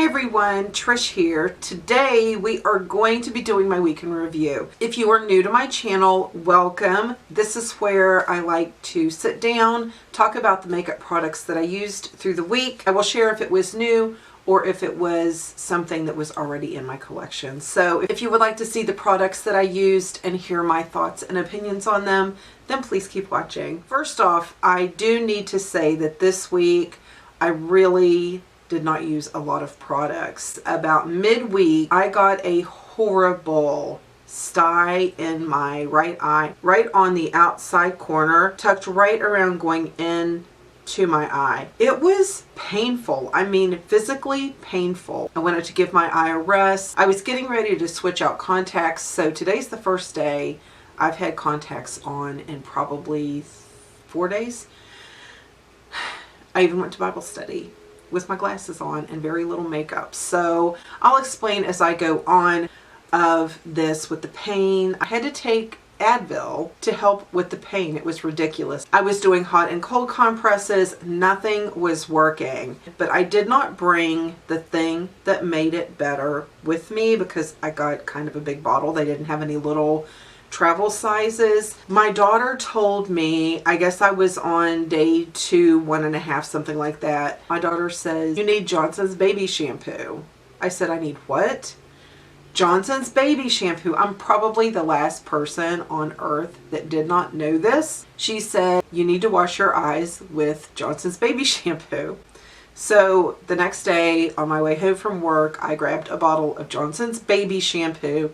everyone, Trish here. Today we are going to be doing my week in review. If you are new to my channel, welcome. This is where I like to sit down, talk about the makeup products that I used through the week. I will share if it was new or if it was something that was already in my collection. So if you would like to see the products that I used and hear my thoughts and opinions on them, then please keep watching. First off, I do need to say that this week I really did not use a lot of products. About midweek, I got a horrible sty in my right eye, right on the outside corner, tucked right around going in to my eye. It was painful. I mean, physically painful. I wanted to give my eye a rest. I was getting ready to switch out contacts, so today's the first day I've had contacts on in probably 4 days. I even went to Bible study with my glasses on and very little makeup. So I'll explain as I go on of this with the pain. I had to take Advil to help with the pain. It was ridiculous. I was doing hot and cold compresses. Nothing was working. But I did not bring the thing that made it better with me because I got kind of a big bottle. They didn't have any little travel sizes. My daughter told me, I guess I was on day 2, 1.5, something like that. My daughter says, "You need Johnson's baby shampoo." I said, "I need what?" Johnson's baby shampoo. I'm probably the last person on earth that did not know this. She said, "You need to wash your eyes with Johnson's baby shampoo." So the next day on my way home from work, I grabbed a bottle of Johnson's baby shampoo.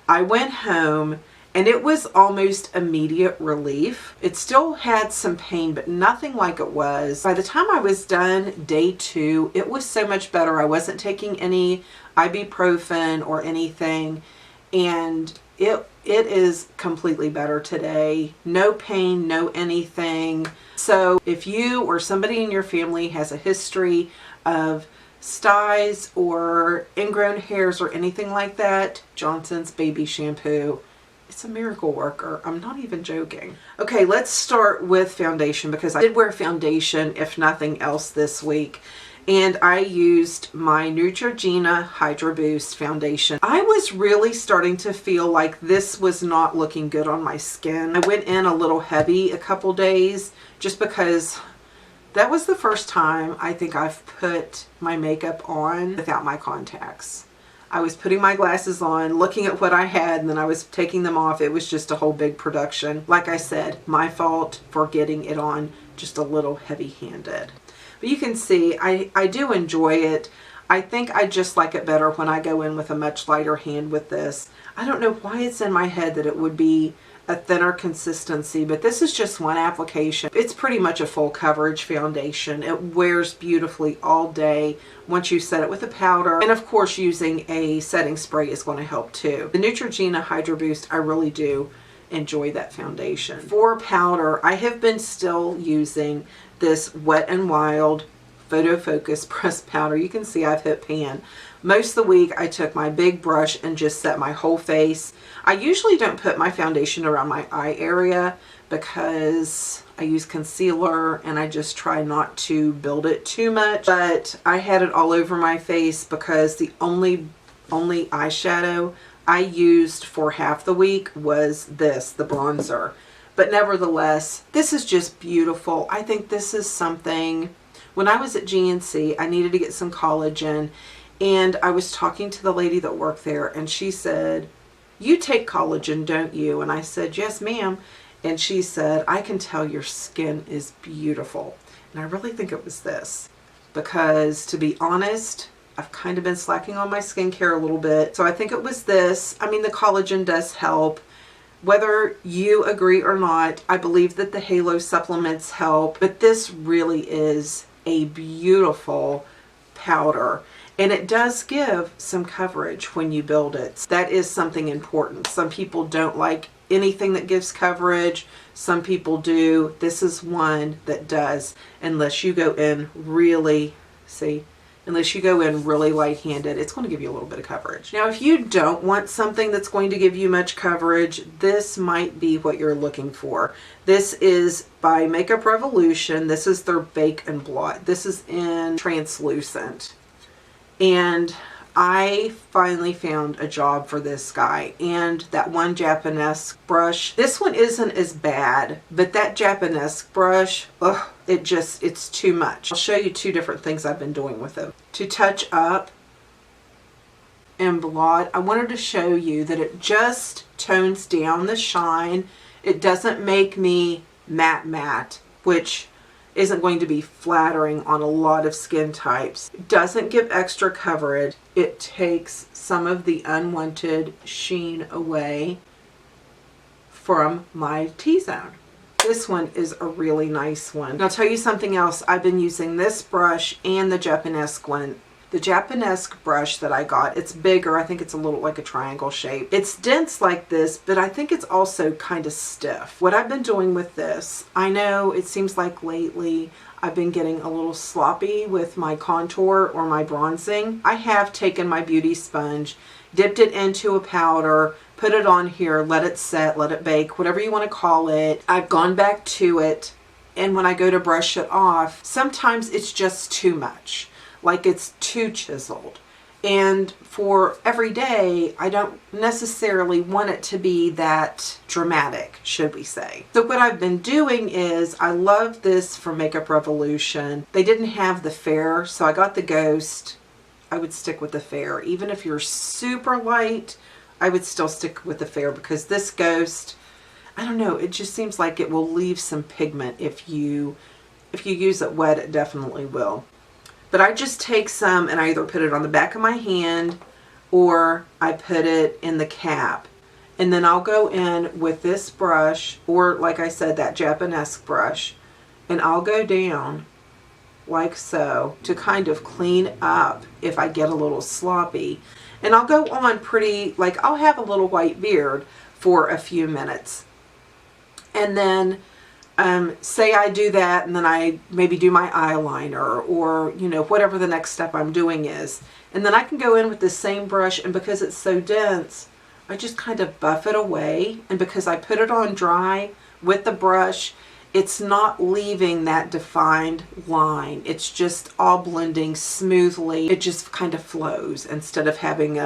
I went home and it was almost immediate relief. It still had some pain, but nothing like it was. By the time I was done day 2, it was so much better. I wasn't taking any ibuprofen or anything, and it is completely better today. No pain, no anything. So if you or somebody in your family has a history of styes or ingrown hairs or anything like that, Johnson's baby shampoo, it's a miracle worker. I'm not even joking. Okay, let's start with foundation because I did wear foundation, if nothing else, this week. And I used my Neutrogena Hydra Boost foundation. I was really starting to feel like this was not looking good on my skin. I went in a little heavy a couple days just because that was the first time I think I've put my makeup on without my contacts. I was putting my glasses on, looking at what I had, and then I was taking them off. It was just a whole big production. Like I said, my fault for getting it on just a little heavy-handed. But you can see, I do enjoy it. I think I just like it better when I go in with a much lighter hand with this. I don't know why it's in my head that it would be a thinner consistency, but this is just one application. It's pretty much a full coverage foundation. It wears beautifully all day once you set it with a powder, and of course using a setting spray is going to help too. The Neutrogena Hydra Boost, I really do enjoy that foundation. For powder, I have been still using this Wet n Wild Photo Focus pressed powder. You can see I've hit pan. Most of the week I took my big brush and just set my whole face. I usually don't put my foundation around my eye area because I use concealer and I just try not to build it too much. But I had it all over my face because the only eyeshadow I used for half the week was this, the bronzer. But nevertheless, this is just beautiful. I think this is something, when I was at GNC, I needed to get some collagen, and I was talking to the lady that worked there, and she said, "You take collagen, don't you?" And I said, "Yes, ma'am." And she said, "I can tell your skin is beautiful." And I really think it was this, because to be honest, I've kind of been slacking on my skincare a little bit. So I think it was this. I mean, the collagen does help. Whether you agree or not, I believe that the Halo supplements help, but this really is a beautiful powder. And it does give some coverage when you build it. That is something important. Some people don't like anything that gives coverage. Some people do. This is one that does, unless you go in really, unless you go in really light-handed, it's going to give you a little bit of coverage. Now, if you don't want something that's going to give you much coverage, this might be what you're looking for. This is by Makeup Revolution. This is their Bake and Blot. This is in translucent. And I finally found a job for this guy, and that one Japanese brush, this one isn't as bad, but that Japanese brush, ugh, it's too much. I'll show you two different things I've been doing with them. To touch up and blot, I wanted to show you that it just tones down the shine. It doesn't make me matte, which isn't going to be flattering on a lot of skin types. It doesn't give extra coverage. It takes some of the unwanted sheen away from my T-zone. This one is a really nice one. And I'll tell you something else. I've been using this brush and the Japanese one. The Japanese brush that I got, it's bigger. I think it's a little like a triangle shape. It's dense like this, but I think it's also kind of stiff. What I've been doing with this, I know it seems like lately I've been getting a little sloppy with my contour or my bronzing. I have taken my beauty sponge, dipped it into a powder, put it on here, let it set, let it bake, whatever you want to call it. I've gone back to it, and when I go to brush it off, sometimes it's just too much. Like it's too chiseled. And for every day, I don't necessarily want it to be that dramatic, should we say. So what I've been doing is, I love this from Makeup Revolution. They didn't have the Fair, so I got the Ghost. I would stick with the Fair. Even if you're super light, I would still stick with the Fair, because this Ghost, I don't know, it just seems like it will leave some pigment. If you use it wet, it definitely will. But I just take some and I either put it on the back of my hand or I put it in the cap. And then I'll go in with this brush, or like I said, that Japanese brush, and I'll go down like so to kind of clean up if I get a little sloppy. And I'll go on pretty, like I'll have a little white beard for a few minutes. And then say I do that, and then I maybe do my eyeliner, or you know, whatever the next step I'm doing is, and then I can go in with the same brush, and because it's so dense, I just kind of buff it away. And because I put it on dry with the brush, it's not leaving that defined line. It's just all blending smoothly. It just kind of flows instead of having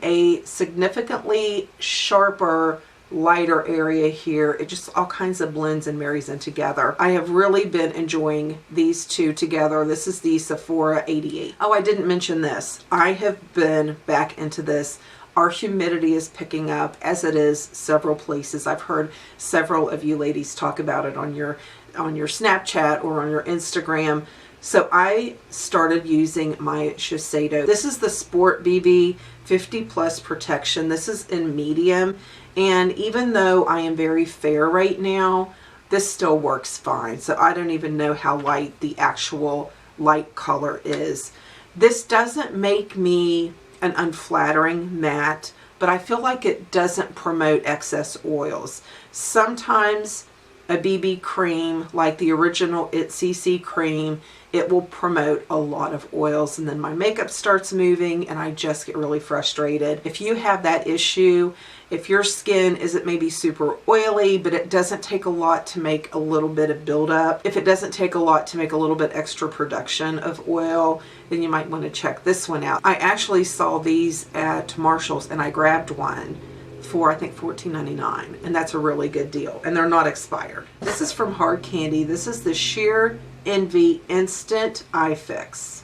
a significantly sharper, lighter area here. It just all kinds of blends and marries in together. I have really been enjoying these two together. This is the Sephora 88. Oh, I didn't mention this. I have been back into this. Our humidity is picking up, as it is several places. I've heard several of you ladies talk about it on your Snapchat or on your Instagram. So I started using my Shiseido. This is the Sport BB 50 Plus Protection. This is in medium. And even though I am very fair right now, this still works fine. So I don't even know how light the actual light color is. This doesn't make me an unflattering matte, but I feel like it doesn't promote excess oils. Sometimes a BB cream, like the original It CC cream, it will promote a lot of oils, and then my makeup starts moving and I just get really frustrated. If you have that issue, if your skin isn't maybe super oily, but it doesn't take a lot to make a little bit of buildup, if it doesn't take a lot to make a little bit extra production of oil, then you might want to check this one out. I actually saw these at Marshall's and I grabbed one for I think $14.99, and that's a really good deal, and they're not expired. This is from Hard Candy. This is the Sheer Envy Instant Eye Fix.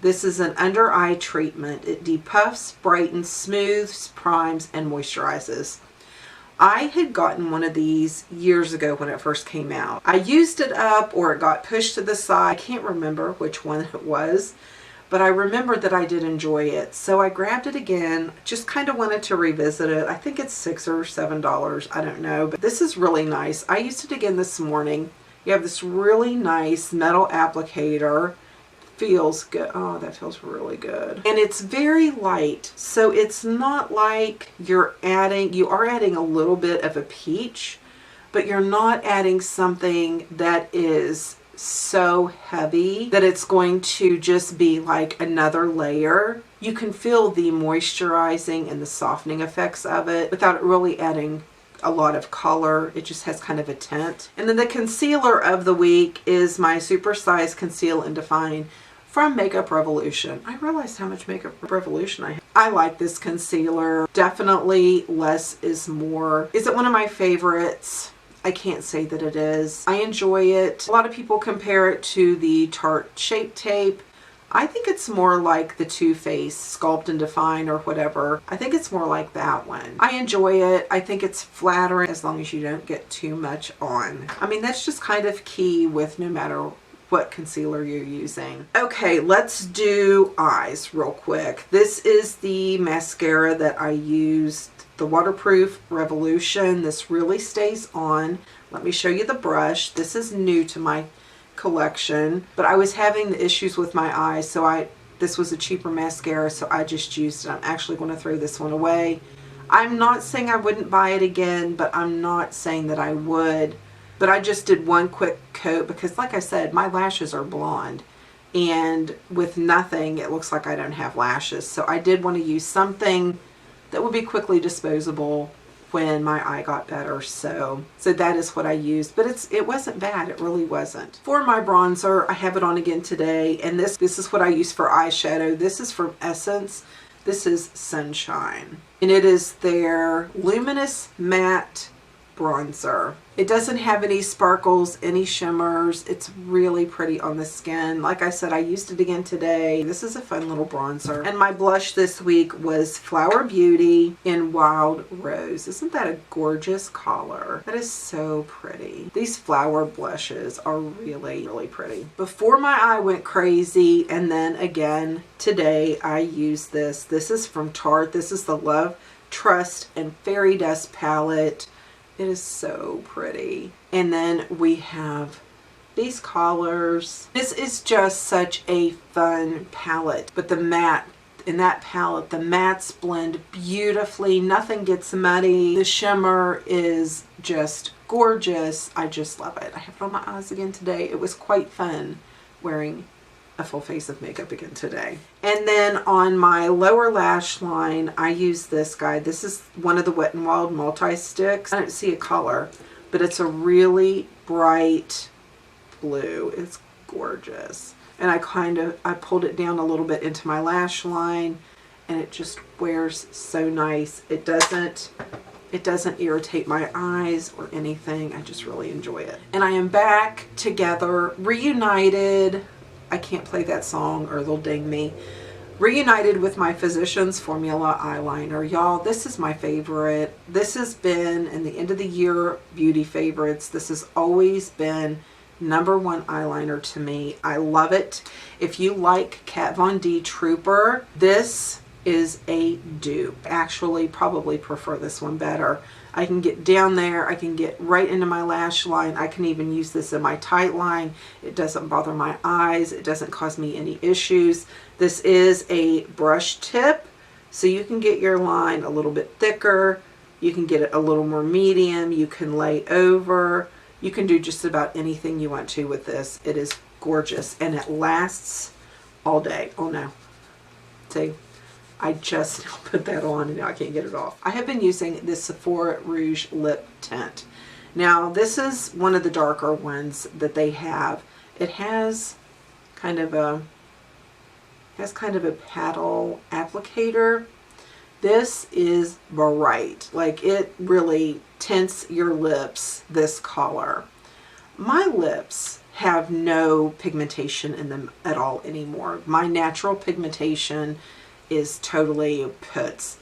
This is an under eye treatment. It depuffs, brightens, smooths, primes, and moisturizes. I had gotten one of these years ago when it first came out. I used it up, or it got pushed to the side. I can't remember which one it was, but I remembered that I did enjoy it. So I grabbed it again, just kind of wanted to revisit it. I think it's $6 or $7, I don't know, but this is really nice. I used it again this morning. You have this really nice metal applicator. Feels good. Oh, that feels really good. And it's very light, so it's not like you are adding a little bit of a peach, but you're not adding something that is so heavy that it's going to just be like another layer. You can feel the moisturizing and the softening effects of it without it really adding a lot of color. It just has kind of a tint. And then the concealer of the week is my Super Size Conceal and Define from Makeup Revolution. I realized how much Makeup Revolution I have. I like this concealer. Definitely less is more. Is it one of my favorites? I can't say that it is. I enjoy it. A lot of people compare it to the Tarte Shape Tape. I think it's more like the Too Faced Sculpt and Define or whatever. I think it's more like that one. I enjoy it. I think it's flattering as long as you don't get too much on. I mean, that's just kind of key with no matter what concealer you're using. Okay, let's do eyes real quick. This is the mascara that I used, the Waterproof Revolution. This really stays on. Let me show you the brush. This is new to my collection, but I was having the issues with my eyes, so this was a cheaper mascara, so I just used it. I'm actually going to throw this one away. I'm not saying I wouldn't buy it again, but I'm not saying that I would. But I just did one quick coat because, like I said, my lashes are blonde, and with nothing it looks like I don't have lashes, so I did want to use something that would be quickly disposable when my eye got better, so that is what I used. But it wasn't bad, it really wasn't. For my bronzer, I have it on again today, and this is what I use for eyeshadow. This is from Essence. This is Sunshine, and it is their Luminous Matte Bronzer. It doesn't have any sparkles, any shimmers. It's really pretty on the skin. Like I said, I used it again today. This is a fun little bronzer. And my blush this week was Flower Beauty in Wild Rose. Isn't that a gorgeous color? That is so pretty. These flower blushes are really, really pretty. Before my eye went crazy, and then again today, I used this. This is from Tarte. This is the Love, Trust, and Fairy Dust palette. It is so pretty. And then we have these colors. This is just such a fun palette. But the matte, in that palette, the mattes blend beautifully. Nothing gets muddy. The shimmer is just gorgeous. I just love it. I have it on my eyes again today. It was quite fun wearing a full face of makeup again today. And then on my lower lash line, I use this guy. This is one of the Wet n Wild multi-sticks. I don't see a color, but it's a really bright blue. It's gorgeous. And I pulled it down a little bit into my lash line, and it just wears so nice. It doesn't irritate my eyes or anything. I just really enjoy it. And I am back together, reunited. I can't play that song or they'll ding me. Reunited with my Physicians Formula eyeliner. Y'all, this is my favorite. This has been in the end of the year beauty favorites. This has always been #1 eyeliner to me. I love it. If you like Kat Von D Trooper, this is a dupe. Actually, probably prefer this one better. I can get down there, I can get right into my lash line. I can even use this in my tight line. It doesn't bother my eyes. It doesn't cause me any issues. This is a brush tip, so you can get your line a little bit thicker. You can get it a little more medium. You can lay over. You can do just about anything you want to with this. It is gorgeous, and it lasts all day. Oh no. See? I just put that on and now I can't get it off. I have been using this Sephora Rouge Lip Tint. Now this is one of the darker ones that they have. It has kind of a paddle applicator. This is bright. Like, it really tints your lips this color. My lips have no pigmentation in them at all anymore. My natural pigmentation is totally puts.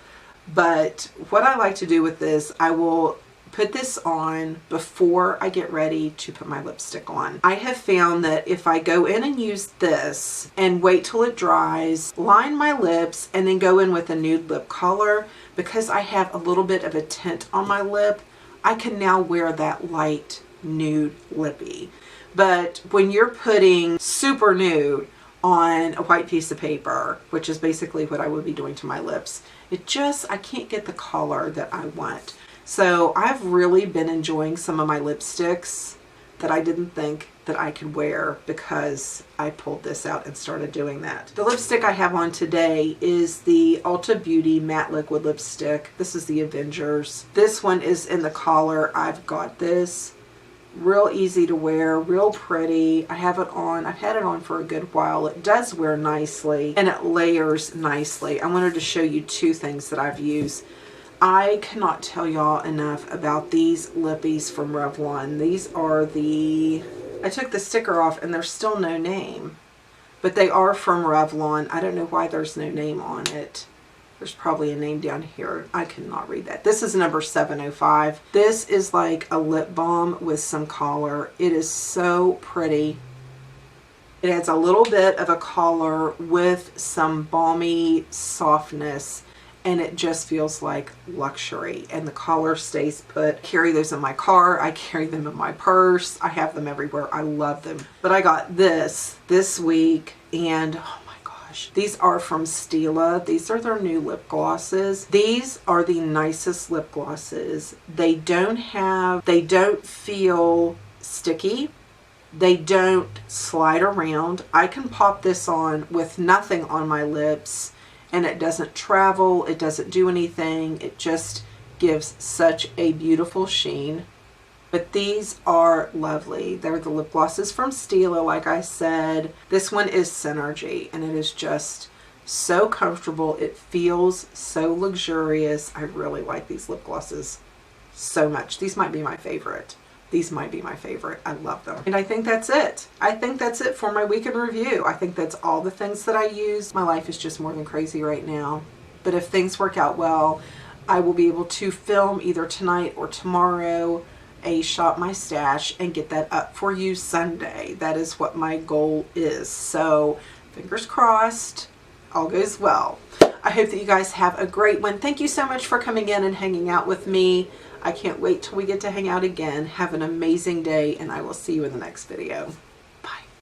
But what I like to do with this, I will put this on before I get ready to put my lipstick on. I have found that if I go in and use this and wait till it dries, line my lips, and then go in with a nude lip color, because I have a little bit of a tint on my lip, I can now wear that light nude lippy. But when you're putting super nude on a white piece of paper, which is basically what I would be doing to my lips, I can't get the color that I want. So I've really been enjoying some of my lipsticks that I didn't think that I could wear because I pulled this out and started doing that. The lipstick I have on today is the Ulta Beauty Matte Liquid Lipstick. This is the Avengers. This one is in the collar. I've got this Real easy to wear, real pretty. I have it on. I've had it on for a good while. It does wear nicely and it layers nicely. I wanted to show you two things that I've used. I cannot tell y'all enough about these lippies from Revlon. These are the, I took the sticker off and there's still no name, but they are from Revlon. I don't know why there's no name on it. There's probably a name down here. I cannot read that. This is number 705. This is like a lip balm with some color. It is so pretty. It adds a little bit of a color with some balmy softness, and it just feels like luxury. And the color stays put. I carry those in my car. I carry them in my purse. I have them everywhere. I love them. But I got this week, and oh my gosh, these are from Stila. These are their new lip glosses. These are the nicest lip glosses. They don't feel sticky. They don't slide around. I can pop this on with nothing on my lips and it doesn't travel. It doesn't do anything. It just gives such a beautiful sheen. But these are lovely. They're the lip glosses from Stila, like I said. This one is Synergy, and it is just so comfortable. It feels so luxurious. I really like these lip glosses so much. These might be my favorite. These might be my favorite. I love them. And I think that's it. I think that's it for my week in review. I think that's all the things that I use. My life is just more than crazy right now. But if things work out well, I will be able to film either tonight or tomorrow a Shop My Stash and get that up for you Sunday. That is what my goal is. So fingers crossed, all goes well. I hope that you guys have a great one. Thank you so much for coming in and hanging out with me. I can't wait till we get to hang out again. Have an amazing day, and I will see you in the next video.